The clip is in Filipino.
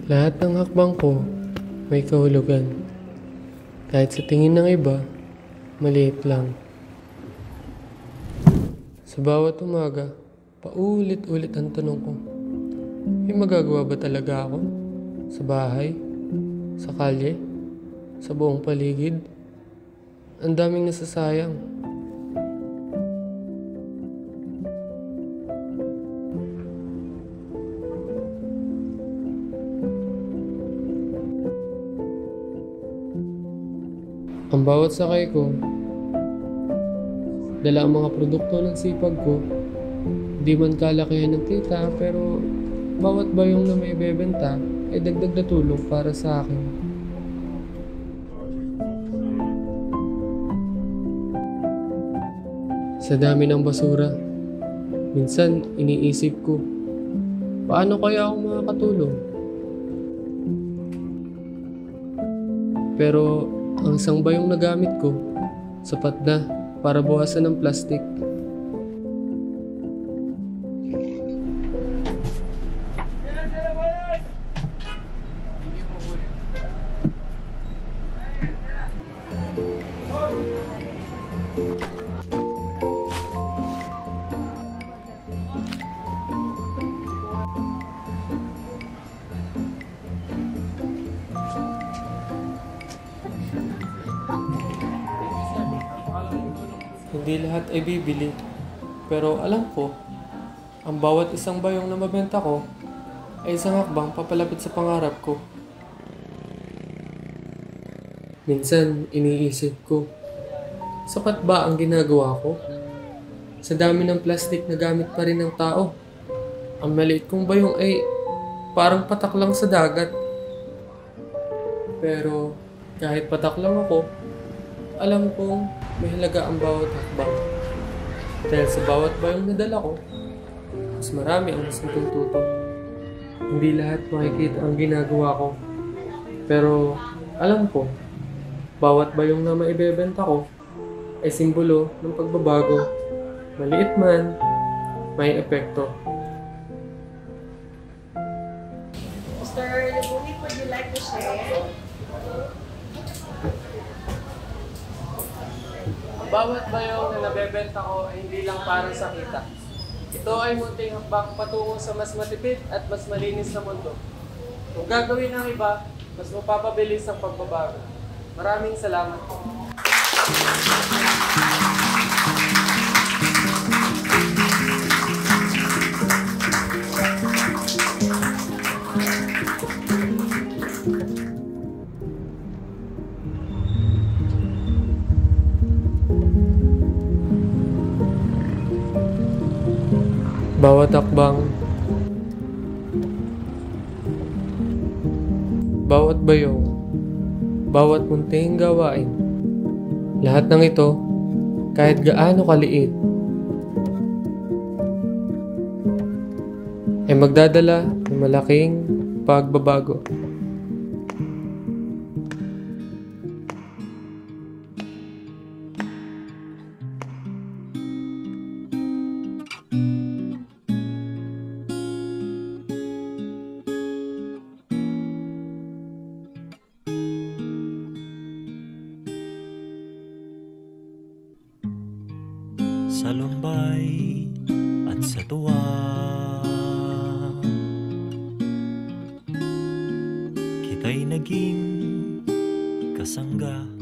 Lahat ng hakbang ko may kahulugan. Kahit sa tingin ng iba, maliit lang. Sa bawat umaga, paulit-ulit ang tanong ko. May magagawa ba talaga ako? Sa bahay? Sa kalye? Sa buong paligid? Ang daming nasasayang. Ang bawat sakay ko, dala ang mga produkto ng sipag ko. Di man kalakihan ng kita, pero bawat bayong na may bebenta ay dagdag na tulong para sa akin. Sa dami ng basura, minsan iniisip ko, paano kaya ako makakatulong? Pero ang isang bayong nagamit ko, sapat na para bawasan ng plastic. Hindi lahat ay bibili, pero alam ko, ang bawat isang bayong na mabenta ko ay isang hakbang papalapit sa pangarap ko. Minsan, iniisip ko, sapat ba ang ginagawa ko? Sa dami ng plastic na gamit pa rin ng tao, ang maliit kong bayong ay parang patak lang sa dagat. Pero kahit patak lang ako, alam kong may halaga ang bawat hakbang. Dahil sa bawat bayong nadala ko, mas marami ang mas natututo. Hindi lahat makikita ang ginagawa ko. Pero alam ko, bawat bayong na maibebenta ko ay simbolo ng pagbabago. Maliit man, may epekto. Mr. Lubungit, would you like to share? Bawat bayong na nabebenta ko ay hindi lang para sa kita. Ito ay munting hakbang patungo sa mas matipid at mas malinis na mundo. Kung gagawin ng iba, mas mapapabilis ang pagbabago. Maraming salamat po. Bawat hakbang, bawat bayong, bawat munting gawain, lahat ng ito, kahit gaano kaliit, ay magdadala ng malaking pagbabago. Sa lumbay at sa tuwa, kita'y naging kasangga.